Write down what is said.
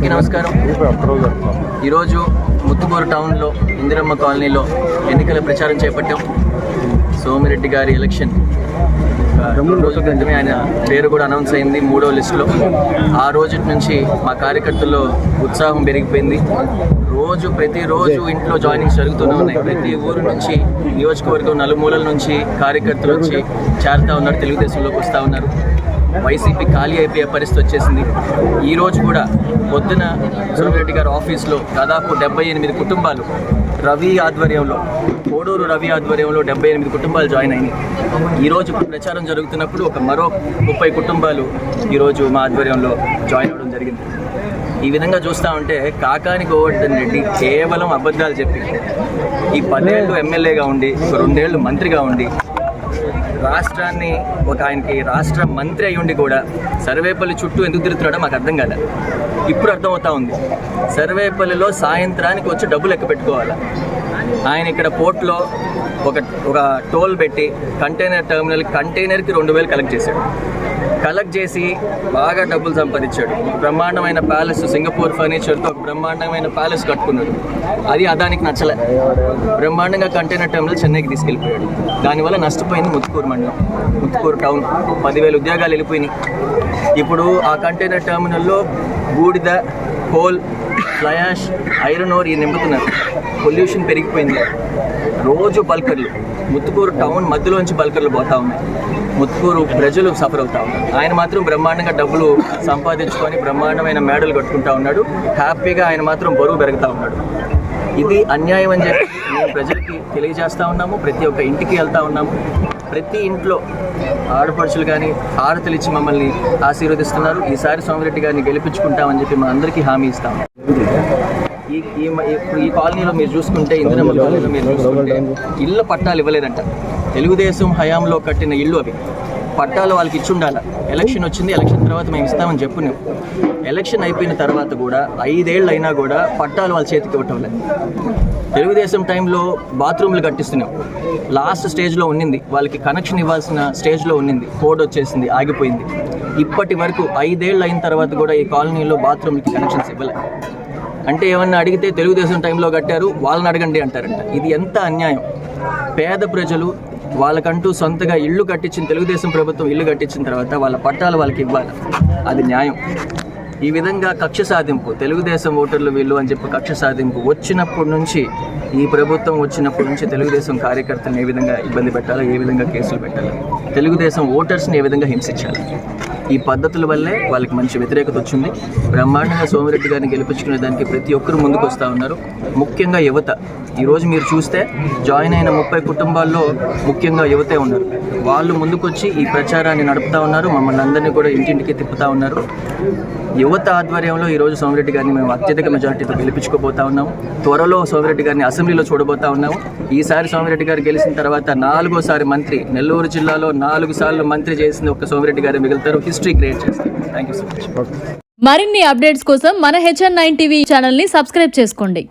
అందరికీ నమస్కారం. ఈరోజు ముత్తుకూరు టౌన్లో ఇందిరమ్మ కాలనీలో ఎన్నికల ప్రచారం చేపట్టాం. సోమిరెడ్డి గారి ఎలక్షన్ 2 రోజుల క్రితమే ఆయన పేరు కూడా అనౌన్స్ అయింది 3వ లిస్టులో. ఆ రోజు నుంచి మా కార్యకర్తల్లో ఉత్సాహం పెరిగిపోయింది. ప్రతిరోజు ఇంట్లో జాయినింగ్స్ జరుగుతూనే ఉన్నాయి. ప్రతి ఊరు నుంచి, నియోజకవర్గం నలుమూలల నుంచి కార్యకర్తలు వచ్చి చేరుతూ ఉన్నారు, తెలుగుదేశంలోకి వస్తూ ఉన్నారు. వైసీపీ ఖాళీ అయిపోయే పరిస్థితి వచ్చేసింది. ఈరోజు కూడా పొద్దున సోమిరెడ్డి గారి ఆఫీస్లో దాదాపు 78 కుటుంబాలు కోడూరు రవి ఆధ్వర్యంలో 78 కుటుంబాలు జాయిన్ అయినాయి. ఈరోజు ప్రచారం జరుగుతున్నప్పుడు మరో 30 కుటుంబాలు ఈరోజు మా ఆధ్వర్యంలో జాయిన్ అవ్వడం జరిగింది. ఈ విధంగా చూస్తూ ఉంటే కాకాని గోవర్ధన్ రెడ్డి కేవలం అబద్ధాలు చెప్పి ఈ 10 ఏళ్ళు ఎమ్మెల్యేగా ఉండి 2 ఏళ్ళు మంత్రిగా ఉండి రాష్ట్రాన్ని ఆయనకి రాష్ట్ర మంత్రి అయి ఉండి కూడా సర్వేపల్లి చుట్టూ ఎందుకు తిరుగుతున్నాడో మాకు అర్థం కాలే. ఇప్పుడు అర్థమవుతా ఉంది. సర్వేపల్లిలో సాయంత్రానికి వచ్చి డబ్బులు లెక్క పెట్టుకోవాలి. ఆయన ఇక్కడ పోర్ట్లో ఒక టోల్ పెట్టి కంటైనర్కి 2,000 కలెక్ట్ చేశాడు. కలెక్ట్ చేసి బాగా డబ్బులు సంపాదించాడు. బ్రహ్మాండమైన ప్యాలెస్, సింగపూర్ ఫర్నిచర్తో ఒక బ్రహ్మాండమైన ప్యాలెస్ కట్టుకున్నాడు. అది అదానికి నచ్చలే. బ్రహ్మాండంగా కంటైనర్ టర్మినల్ చెన్నైకి తీసుకెళ్ళిపోయాడు. దానివల్ల నష్టపోయింది ముత్తుకూరు మండలం, ముత్తుకూరు టౌన్. 10,000 ఉద్యోగాలు వెళ్ళిపోయినాయి. ఇప్పుడు ఆ కంటైనర్ టర్మినల్లో బూడిద, coal, fly ash, iron ore నింపుతున్నారు. పొల్యూషన్ పెరిగిపోయింది. రోజు బల్కర్లు, ముత్తుకూరు టౌన్ మధ్యలోంచి బల్కర్లు పోతా ఉన్నాయి. ముత్తుకూరు ప్రజలు సఫర్ అవుతా ఉన్నారు. ఆయన మాత్రం బ్రహ్మాండంగా డబ్బులు సంపాదించుకొని బ్రహ్మాండమైన మేడలు కట్టుకుంటా ఉన్నాడు. హ్యాపీగా ఆయన మాత్రం బరువు పెరుగుతూ ఉన్నాడు. ఇది అన్యాయం అని చెప్పి మేము ప్రజలకి తెలియజేస్తూ ఉన్నాము. ప్రతి ఒక్క ఇంటికి వెళ్తూ ఉన్నాము. ప్రతి ఇంట్లో ఆడపడుచులు కానీ హారతులు ఇచ్చి మమ్మల్ని ఆశీర్వదిస్తున్నారు. ఈసారి సోమిరెడ్డి గారిని గెలిపించుకుంటామని చెప్పి మా అందరికీ హామీ ఇస్తాము. ఈ కాలనీలో మీరు చూసుకుంటే, ఇందిరమ్మ కాలనీలో మీరు చూసుకుంటే ఇళ్ళ పట్టాలు ఇవ్వలేదంట. తెలుగుదేశం హయాంలో కట్టిన ఇళ్ళు అవి. పట్టాలు వాళ్ళకి ఇచ్చి ఉండాలి. ఎలక్షన్ వచ్చింది, ఎలక్షన్ తర్వాత మేము ఇస్తామని చెప్పినాం. ఎలక్షన్ అయిపోయిన తర్వాత కూడా 5 ఏళ్ళు అయినా కూడా పట్టాలు వాళ్ళ చేతికి ఇవ్వటం లేదు. తెలుగుదేశం టైంలో బాత్రూమ్లు కట్టిస్తున్నాం. లాస్ట్ స్టేజ్లో ఉన్నింది, వాళ్ళకి కనెక్షన్ ఇవ్వాల్సిన స్టేజ్లో ఉన్నింది. కోడ్ వచ్చేసింది, ఆగిపోయింది. ఇప్పటి వరకు 5 ఏళ్ళు అయిన తర్వాత కూడా ఈ కాలనీలో బాత్రూమ్లకి కనెక్షన్స్ ఇవ్వలేదు. అంటే ఏమన్నా అడిగితే తెలుగుదేశం టైంలో కట్టారు, వాళ్ళని అడగండి అంటారంట. ఇది ఎంత అన్యాయం. పేద ప్రజలు వాళ్ళకంటూ సొంతగా ఇల్లు కట్టించిన, తెలుగుదేశం ప్రభుత్వం ఇల్లు కట్టించిన తర్వాత వాళ్ళ పట్టాలు వాళ్ళకి ఇవ్వాలి. అది న్యాయం. ఈ విధంగా కక్ష సాధింపు, తెలుగుదేశం ఓటర్లు వీళ్ళు అని చెప్పి కక్ష సాధింపు వచ్చినప్పటి నుంచి, ఈ ప్రభుత్వం వచ్చినప్పటి నుంచి తెలుగుదేశం కార్యకర్తలను ఏ విధంగా ఇబ్బంది పెట్టాలో, ఏ విధంగా కేసులు పెట్టాలి, తెలుగుదేశం ఓటర్స్ని ఏ విధంగా హింసించాలి, ఈ పద్ధతుల వల్లే వాళ్ళకి మంచి వ్యతిరేకత వచ్చింది. బ్రహ్మాండంగా సోమిరెడ్డి గారిని గెలిపించుకునే దానికి ప్రతి ఒక్కరు ముందుకు వస్తూ ఉన్నారు. ముఖ్యంగా యువత. ఈరోజు మీరు చూస్తే జాయిన్ అయిన 30 కుటుంబాల్లో ముఖ్యంగా యువతే ఉన్నారు. వాళ్ళు ముందుకొచ్చి ఈ ప్రచారాన్ని నడుపుతూ ఉన్నారు. మమ్మల్ని అందరినీ కూడా ఇంటింటికి తిప్పుతూ ఉన్నారు. యువత ఆధ్వర్యంలో ఈరోజు సోమిరెడ్డి గారిని మేము అత్యధిక మెజార్టీతో గెలిపించుకోబోతా ఉన్నాము. త్వరలో సోమిరెడ్డి గారిని అసెంబ్లీలో చూడబోతా ఉన్నాము. ఈసారి సోమిరెడ్డి గారు గెలిచిన తర్వాత 4వ మంత్రి, నెల్లూరు జిల్లాలో 4 సార్లు మంత్రి చేసింది ఒక్క సోమిరెడ్డి గారు మిగులుతారు. హిస్టరీ క్రియేట్ చేస్తారు. Thank you so much. మరిన్ని అప్డేట్స్ కోసం మన HN9 టీవీ ఛానల్ని సబ్స్క్రైబ్ చేసుకోండి.